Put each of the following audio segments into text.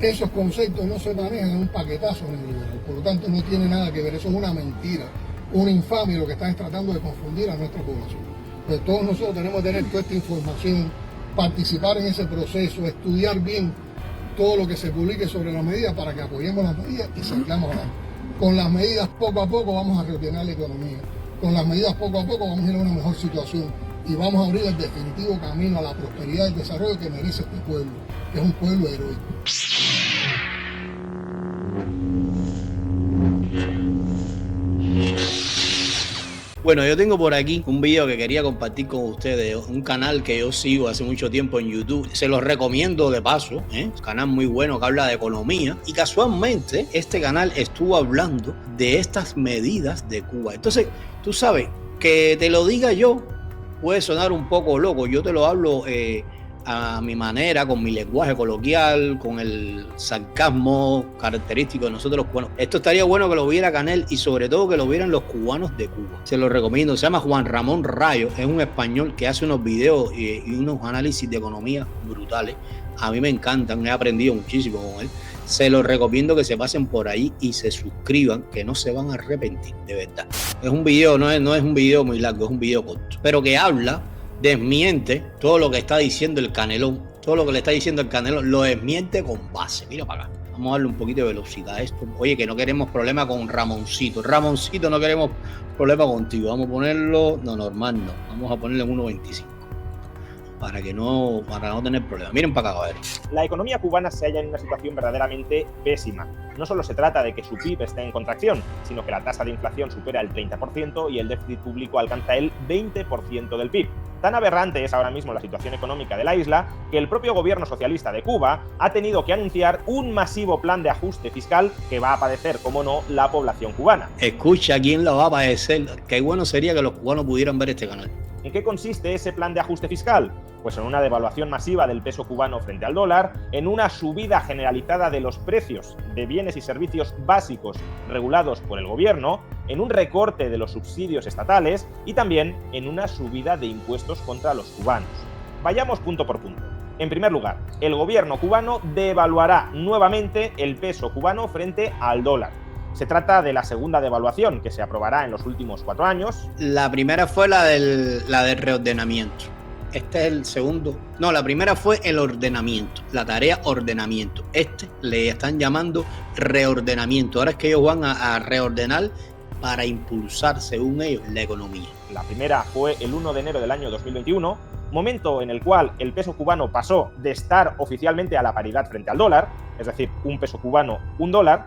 Esos conceptos no se manejan en un paquetazo neoliberal, por lo tanto no tiene nada que ver, eso es una mentira, una infamia lo que están tratando de confundir a nuestra población. Pues todos nosotros tenemos que tener toda esta información, participar en ese proceso, estudiar bien todo lo que se publique sobre las medidas para que apoyemos las medidas y salgamos adelante. Con las medidas poco a poco vamos a reordenar la economía, con las medidas poco a poco vamos a ir a una mejor situación y vamos a abrir el definitivo camino a la prosperidad y el desarrollo que merece este pueblo, que es un pueblo heroico. Bueno, yo tengo por aquí un video que quería compartir con ustedes, un canal que yo sigo hace mucho tiempo en YouTube. Se los recomiendo de paso, un canal muy bueno que habla de economía. Y casualmente este canal estuvo hablando de estas medidas de Cuba. Entonces, tú sabes, que te lo diga yo puede sonar un poco loco. Yo te lo hablo a mi manera, con mi lenguaje coloquial, con el sarcasmo característico de nosotros los cubanos. Esto estaría bueno que lo viera Canel y sobre todo que lo vieran los cubanos de Cuba. Se lo recomiendo. Se llama Juan Ramón Rayo. Es un español que hace unos videos y unos análisis de economía brutales. A mí me encantan. He aprendido muchísimo con él. Se los recomiendo que se pasen por ahí y se suscriban, que no se van a arrepentir, de verdad. Es un video, no es un video muy largo, es un video corto, pero que habla, desmiente todo lo que está diciendo el Canelón, todo lo que le está diciendo el Canelón, lo desmiente con base. Mira para acá. Vamos a darle un poquito de velocidad a esto. Oye, que no queremos problema con Ramoncito. Ramoncito, no queremos problema contigo. Vamos a ponerlo, no, normal no. Vamos a ponerlo en 1.25. Para no tener problemas. Miren para acá, a ver. La economía cubana se halla en una situación verdaderamente pésima. No solo se trata de que su PIB esté en contracción, sino que la tasa de inflación supera el 30% y el déficit público alcanza el 20% del PIB. Tan aberrante es ahora mismo la situación económica de la isla que el propio gobierno socialista de Cuba ha tenido que anunciar un masivo plan de ajuste fiscal que va a padecer, como no, la población cubana. Escucha, ¿quién lo va a padecer? Qué bueno sería que los cubanos pudieran ver este canal. ¿En qué consiste ese plan de ajuste fiscal? Pues en una devaluación masiva del peso cubano frente al dólar, en una subida generalizada de los precios de bienes y servicios básicos regulados por el gobierno, en un recorte de los subsidios estatales y también en una subida de impuestos contra los cubanos. Vayamos punto por punto. En primer lugar, el gobierno cubano devaluará nuevamente el peso cubano frente al dólar. Se trata de la segunda devaluación que se aprobará en los últimos 4 años. La primera fue la del reordenamiento. Este es el segundo. No, la primera fue el ordenamiento, la tarea ordenamiento. Le están llamando reordenamiento. Ahora es que ellos van a reordenar para impulsar, según ellos, la economía. La primera fue el 1 de enero del año 2021, momento en el cual el peso cubano pasó de estar oficialmente a la paridad frente al dólar, es decir, un peso cubano, un dólar.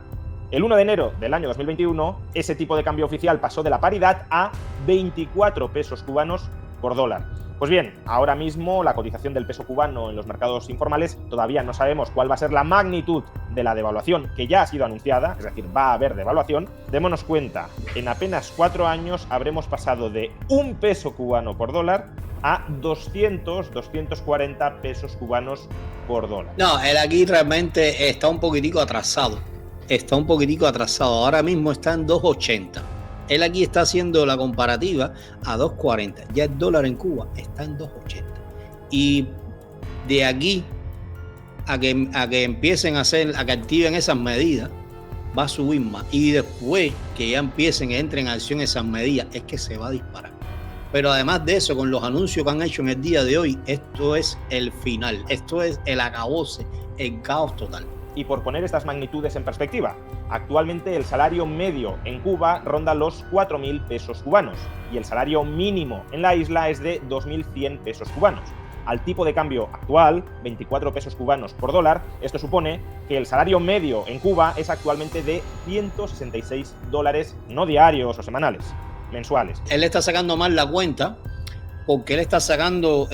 El 1 de enero del año 2021, ese tipo de cambio oficial pasó de la paridad a 24 pesos cubanos por dólar. Pues bien, ahora mismo la cotización del peso cubano en los mercados informales, todavía no sabemos cuál va a ser la magnitud de la devaluación que ya ha sido anunciada, es decir, va a haber devaluación. Démonos cuenta, en apenas 4 años habremos pasado de 1 peso cubano por dólar a 240 pesos cubanos por dólar. No, él aquí realmente está un poquitico atrasado. Ahora mismo está en 2.80. Él aquí está haciendo la comparativa a 2.40. Ya el dólar en Cuba está en 2.80. Y de aquí a que empiecen a que activen esas medidas, va a subir más. Y después que ya entren en acción esas medidas, es que se va a disparar. Pero además de eso, con los anuncios que han hecho en el día de hoy, esto es el final. Esto es el acabose, el caos total. Y por poner estas magnitudes en perspectiva, actualmente el salario medio en Cuba ronda los 4.000 pesos cubanos y el salario mínimo en la isla es de 2.100 pesos cubanos. Al tipo de cambio actual, 24 pesos cubanos por dólar, esto supone que el salario medio en Cuba es actualmente de $166, no diarios o semanales, mensuales. Él está sacando mal la cuenta porque él está sacando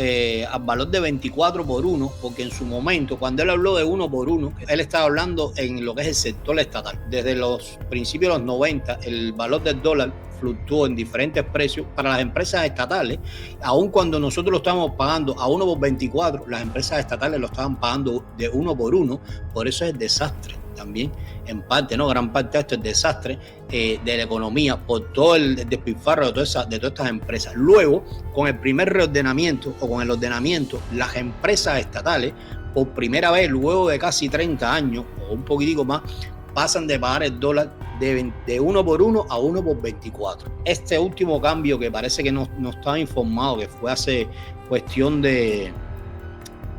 al valor de 24 por 1, porque en su momento, cuando él habló de 1 por 1, él estaba hablando en lo que es el sector estatal. Desde los principios de los 90, el valor del dólar fluctuó en diferentes precios para las empresas estatales. Aun cuando nosotros lo estábamos pagando a 1 por 24, las empresas estatales lo estaban pagando de 1 por 1, por eso es el desastre. También en parte, ¿no? Gran parte de esto es desastre de la economía por todo el despilfarro de todas estas empresas. Luego, con el primer reordenamiento o con el ordenamiento, las empresas estatales por primera vez luego de casi 30 años o un poquitico más, pasan de pagar el dólar de 1 por 1 a 1 por 24. Este último cambio, que parece que no estaba informado, que fue hace cuestión de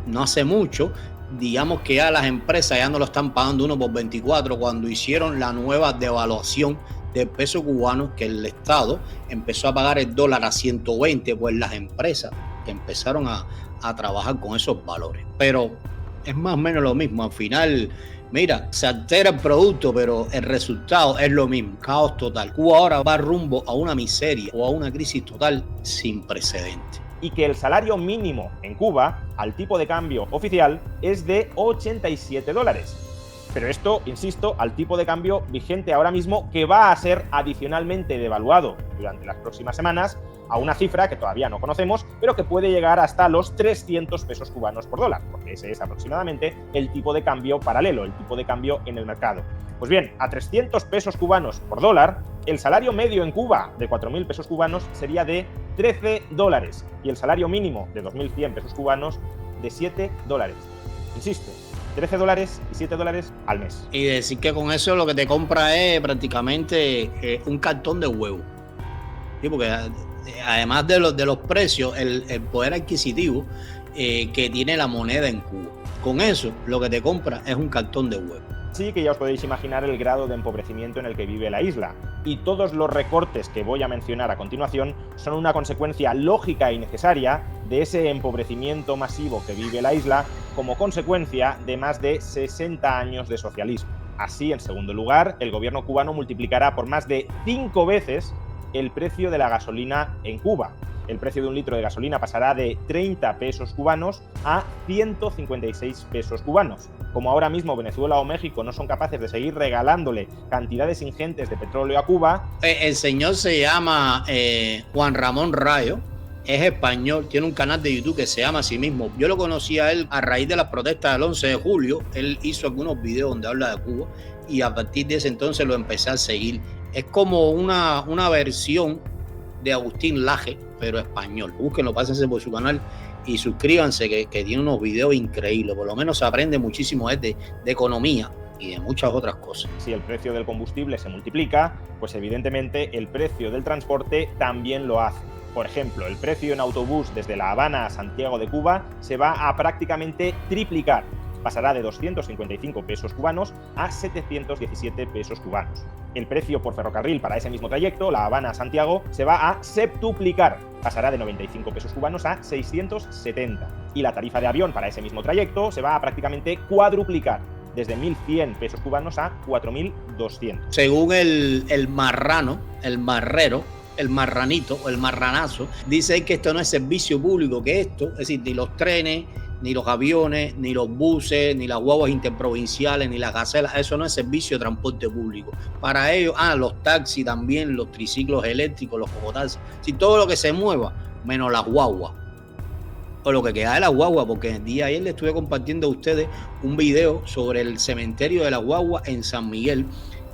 no hace mucho, digamos que ya las empresas ya no lo están pagando 1 por 24 cuando hicieron la nueva devaluación del peso cubano, que el Estado empezó a pagar el dólar a 120, pues las empresas empezaron a trabajar con esos valores. Pero es más o menos lo mismo. Al final, mira, se altera el producto, pero el resultado es lo mismo. Caos total. Cuba ahora va rumbo a una miseria o a una crisis total sin precedentes. Y que el salario mínimo en Cuba, al tipo de cambio oficial, es de 87 dólares. Pero esto, insisto, al tipo de cambio vigente ahora mismo, que va a ser adicionalmente devaluado durante las próximas semanas a una cifra que todavía no conocemos, pero que puede llegar hasta los 300 pesos cubanos por dólar, porque ese es aproximadamente el tipo de cambio paralelo, el tipo de cambio en el mercado. Pues bien, a 300 pesos cubanos por dólar, el salario medio en Cuba de 4.000 pesos cubanos sería de 13 dólares y el salario mínimo de 2.100 pesos cubanos de 7 dólares. Insisto, 13 dólares y 7 dólares al mes. Y decir que con eso lo que te compra es prácticamente un cartón de huevo. Sí, porque además de los precios, el poder adquisitivo que tiene la moneda en Cuba. Con eso lo que te compra es un cartón de huevo. Sí que ya os podéis imaginar el grado de empobrecimiento en el que vive la isla. Y todos los recortes que voy a mencionar a continuación son una consecuencia lógica y necesaria de ese empobrecimiento masivo que vive la isla como consecuencia de más de 60 años de socialismo. Así, en segundo lugar, el gobierno cubano multiplicará por más de 5 veces el precio de la gasolina en Cuba. El precio de un litro de gasolina pasará de 30 pesos cubanos a 156 pesos cubanos. Como ahora mismo Venezuela o México no son capaces de seguir regalándole cantidades ingentes de petróleo a Cuba... El señor se llama Juan Ramón Rayo, es español, tiene un canal de YouTube que se llama a sí mismo. Yo lo conocí a él a raíz de las protestas del 11 de julio. Él hizo algunos videos donde habla de Cuba y a partir de ese entonces lo empecé a seguir. Es como una versión de Agustín Laje, pero español. Búsquenlo, pásense por su canal y suscríbanse, que tiene unos videos increíbles. Por lo menos se aprende muchísimo de economía y de muchas otras cosas. Si el precio del combustible se multiplica, pues evidentemente el precio del transporte también lo hace. Por ejemplo, el precio en autobús desde La Habana a Santiago de Cuba se va a prácticamente triplicar. Pasará de 255 pesos cubanos a 717 pesos cubanos. El precio por ferrocarril para ese mismo trayecto, La Habana a Santiago, se va a septuplicar. Pasará de 95 pesos cubanos a 670. Y la tarifa de avión para ese mismo trayecto se va a prácticamente cuadruplicar, desde 1.100 pesos cubanos a 4.200. Según el marrano, el marrero, el marranito o el marranazo, dice que esto no es servicio público, que esto, es decir, ni los trenes, ni los aviones, ni los buses, ni las guaguas interprovinciales, ni las gacelas, eso no es servicio de transporte público. Para ellos, los taxis también, los triciclos eléctricos, los cocotaxis, si todo lo que se mueva, menos las guaguas, o lo que queda de la guagua, porque el día de ayer les estuve compartiendo a ustedes un video sobre el cementerio de la guagua en San Miguel.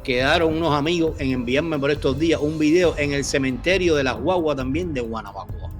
Quedaron unos amigos en enviarme por estos días un video en el cementerio de las guaguas también de Guanabacoa.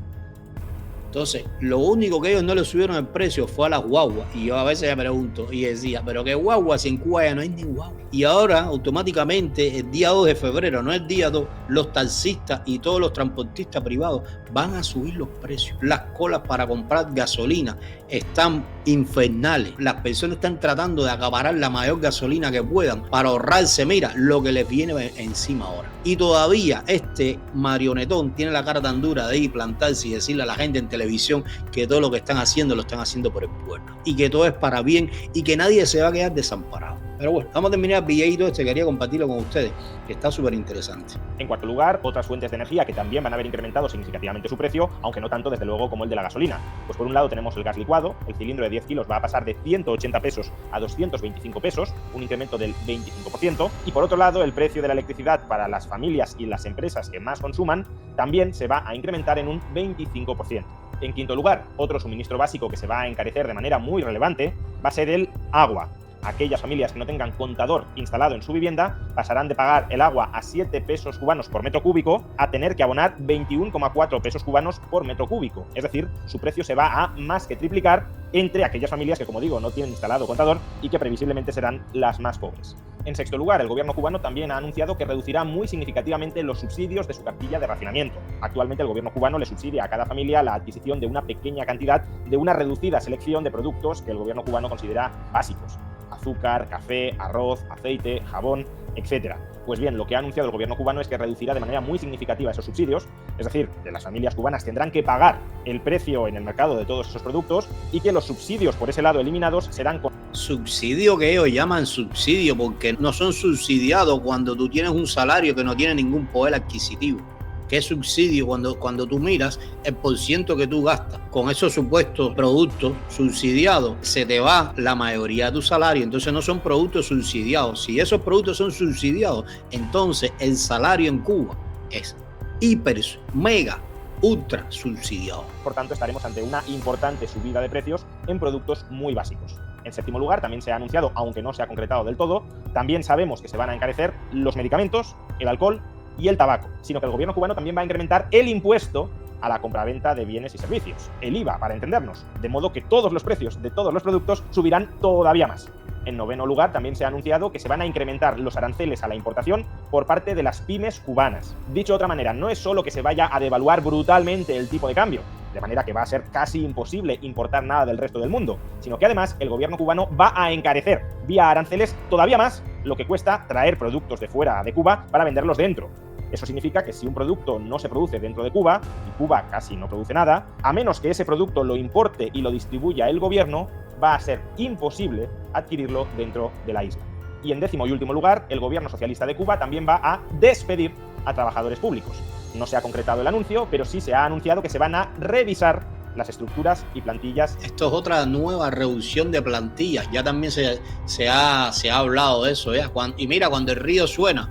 Entonces, lo único que ellos no le subieron el precio fue a las guaguas. Y yo a veces me pregunto y decía, pero qué guagua si en Cuba ya no hay ni guagua. Y ahora, automáticamente, el día 2 de febrero, no el día 2, los taxistas y todos los transportistas privados van a subir los precios. Las colas para comprar gasolina están infernales. Las personas están tratando de acaparar la mayor gasolina que puedan para ahorrarse, mira, lo que les viene encima ahora. Y todavía este marionetón tiene la cara tan dura de ir a plantarse y decirle a la gente en televisión que todo lo que están haciendo lo están haciendo por el pueblo y que todo es para bien y que nadie se va a quedar desamparado. Pero bueno, vamos a terminar el videito quería compartirlo con ustedes, que está súper interesante. En cuarto lugar, otras fuentes de energía que también van a haber incrementado significativamente su precio, aunque no tanto desde luego como el de la gasolina. Pues por un lado tenemos el gas licuado, el cilindro de 10 kilos va a pasar de 180 pesos a 225 pesos, un incremento del 25%, y por otro lado el precio de la electricidad para las familias y las empresas que más consuman también se va a incrementar en un 25%. En quinto lugar, otro suministro básico que se va a encarecer de manera muy relevante va a ser el agua. aquellas familias que no tengan contador instalado en su vivienda pasarán de pagar el agua a 7 pesos cubanos por metro cúbico a tener que abonar 21,4 pesos cubanos por metro cúbico. Es decir, su precio se va a más que triplicar entre aquellas familias que, como digo, no tienen instalado contador y que previsiblemente serán las más pobres. En sexto lugar, el gobierno cubano también ha anunciado que reducirá muy significativamente los subsidios de su cartilla de racionamiento. Actualmente el gobierno cubano le subsidia a cada familia la adquisición de una pequeña cantidad de una reducida selección de productos que el gobierno cubano considera básicos: azúcar, café, arroz, aceite, jabón, etc. Pues bien, lo que ha anunciado el gobierno cubano es que reducirá de manera muy significativa esos subsidios, es decir, que las familias cubanas tendrán que pagar el precio en el mercado de todos esos productos y que los subsidios por ese lado eliminados serán con... Subsidio que ellos llaman subsidio porque no son subsidiados cuando tú tienes un salario que no tiene ningún poder adquisitivo. ¿Qué subsidio? Cuando tú miras el porciento que tú gastas con esos supuestos productos subsidiados, se te va la mayoría de tu salario. Entonces no son productos subsidiados. Si esos productos son subsidiados, entonces el salario en Cuba es hiper, mega, ultra subsidiado. Por tanto, estaremos ante una importante subida de precios en productos muy básicos. En séptimo lugar, también se ha anunciado, aunque no se ha concretado del todo, también sabemos que se van a encarecer los medicamentos, el alcohol y el tabaco, sino que el gobierno cubano también va a incrementar el impuesto a la compraventa de bienes y servicios, el IVA, para entendernos, de modo que todos los precios de todos los productos subirán todavía más. En noveno lugar, también se ha anunciado que se van a incrementar los aranceles a la importación por parte de las pymes cubanas. Dicho de otra manera, no es solo que se vaya a devaluar brutalmente el tipo de cambio, de manera que va a ser casi imposible importar nada del resto del mundo, sino que además el gobierno cubano va a encarecer vía aranceles todavía más lo que cuesta traer productos de fuera de Cuba para venderlos dentro. Eso significa que si un producto no se produce dentro de Cuba, y Cuba casi no produce nada, a menos que ese producto lo importe y lo distribuya el gobierno, va a ser imposible adquirirlo dentro de la isla. Y en décimo y último lugar, el gobierno socialista de Cuba también va a despedir a trabajadores públicos. No se ha concretado el anuncio, pero sí se ha anunciado que se van a revisar las estructuras y plantillas. Esto es otra nueva reducción de plantillas. Ya también se ha hablado de eso. Y mira, cuando el río suena,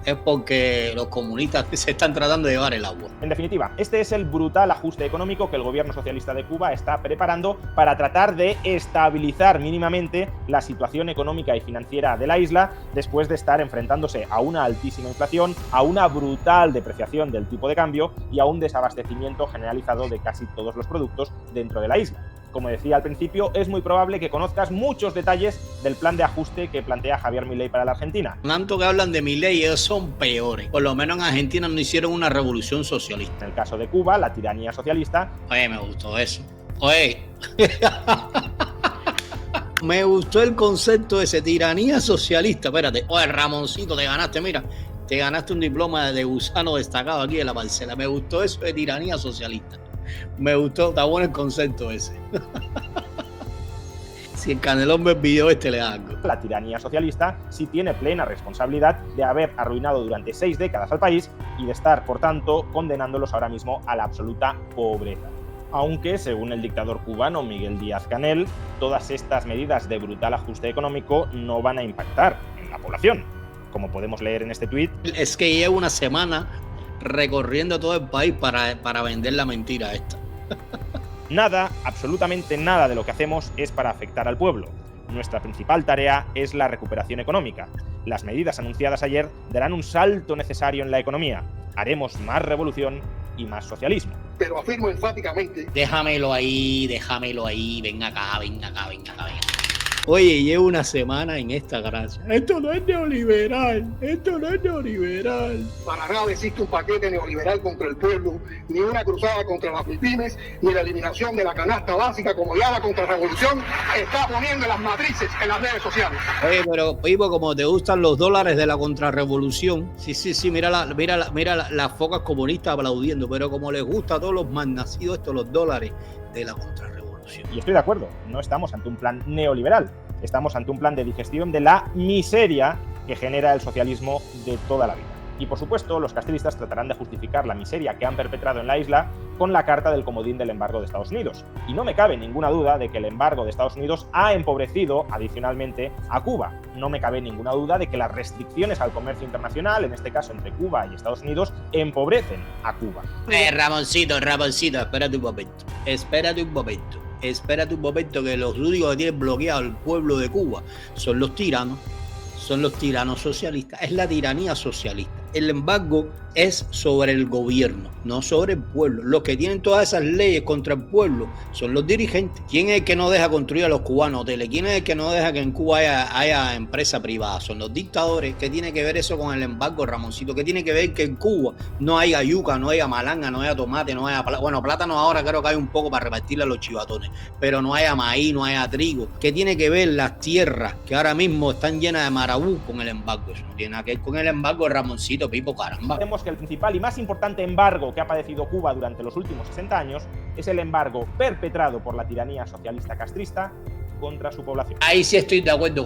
es porque los comunistas se están tratando de llevar el agua. En definitiva, este es el brutal ajuste económico que el gobierno socialista de Cuba está preparando para tratar de estabilizar mínimamente la situación económica y financiera de la isla después de estar enfrentándose a una altísima inflación, a una brutal depreciación del tipo de cambio y a un desabastecimiento generalizado de casi todos los productos dentro de la isla. Como decía al principio, es muy probable que conozcas muchos detalles del plan de ajuste que plantea Javier Milei para la Argentina. Tanto que hablan de Milei, ellos son peores. Por lo menos en Argentina no hicieron una revolución socialista. En el caso de Cuba, la tiranía socialista... Oye, me gustó eso. Oye, me gustó el concepto de ese, tiranía socialista. Espérate, oye, Ramoncito, te ganaste, mira. Te ganaste un diploma de gusano destacado aquí en la parcela. Me gustó eso de tiranía socialista. Me gustó, está bueno el concepto ese. Si el Canelón ve el video le da algo. La tiranía socialista sí tiene plena responsabilidad de haber arruinado durante 6 décadas al país y de estar, por tanto, condenándolos ahora mismo a la absoluta pobreza. Aunque, según el dictador cubano Miguel Díaz-Canel, todas estas medidas de brutal ajuste económico no van a impactar en la población. Como podemos leer en este tuit... Es que llevo una semana recorriendo todo el país para vender la mentira esta. Nada, absolutamente nada de lo que hacemos es para afectar al pueblo. Nuestra principal tarea es la recuperación económica. Las medidas anunciadas ayer darán un salto necesario en la economía. Haremos más revolución y más socialismo. Pero afirmo enfáticamente... Déjamelo ahí, ven acá. Oye, llevo una semana en esta gracia. Esto no es neoliberal. Para nada existe un paquete neoliberal contra el pueblo, ni una cruzada contra las pymes, ni la eliminación de la canasta básica como ya la contrarrevolución está poniendo en las matrices, en las redes sociales. Oye, pero Pipo, como te gustan los dólares de la contrarrevolución, sí, mira las focas comunistas aplaudiendo, pero como les gusta a todos los malnacidos los dólares de la contrarrevolución. Y estoy de acuerdo, no estamos ante un plan neoliberal, estamos ante un plan de digestión de la miseria que genera el socialismo de toda la vida. Y por supuesto, los castristas tratarán de justificar la miseria que han perpetrado en la isla con la carta del comodín del embargo de Estados Unidos. Y no me cabe ninguna duda de que el embargo de Estados Unidos ha empobrecido adicionalmente a Cuba. No me cabe ninguna duda de que las restricciones al comercio internacional, en este caso entre Cuba y Estados Unidos, empobrecen a Cuba. Ramoncito, espérate un momento. espérate un momento, que los únicos que tienen bloqueado al pueblo de Cuba son los tiranos socialistas, es la tiranía socialista. El embargo es sobre el gobierno, no sobre el pueblo. Los que tienen todas esas leyes contra el pueblo son los dirigentes. ¿Quién es el que no deja construir a los cubanos hoteles? ¿Quién es el que no deja que en Cuba haya empresa privada? Son los dictadores. ¿Qué tiene que ver eso con el embargo, Ramoncito? ¿Qué tiene que ver que en Cuba no haya yuca, no haya malanga, no haya tomate, no haya bueno, plátano ahora creo que hay un poco para repartirle a los chivatones, pero no haya maíz, no haya trigo? ¿Qué tiene que ver las tierras que ahora mismo están llenas de marabú con el embargo? Eso no tiene nada que ver con el embargo, Ramoncito, Pipo, caramba. Vemos que el principal y más importante embargo que ha padecido Cuba durante los últimos 60 años es el embargo perpetrado por la tiranía socialista castrista contra su población. Ahí sí estoy de acuerdo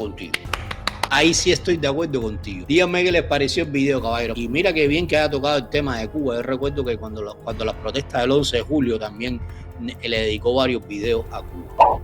contigo. Díganme qué les pareció el video, caballero. Y mira qué bien que haya tocado el tema de Cuba. Yo recuerdo que cuando las protestas del 11 de julio también le dedicó varios videos a Cuba.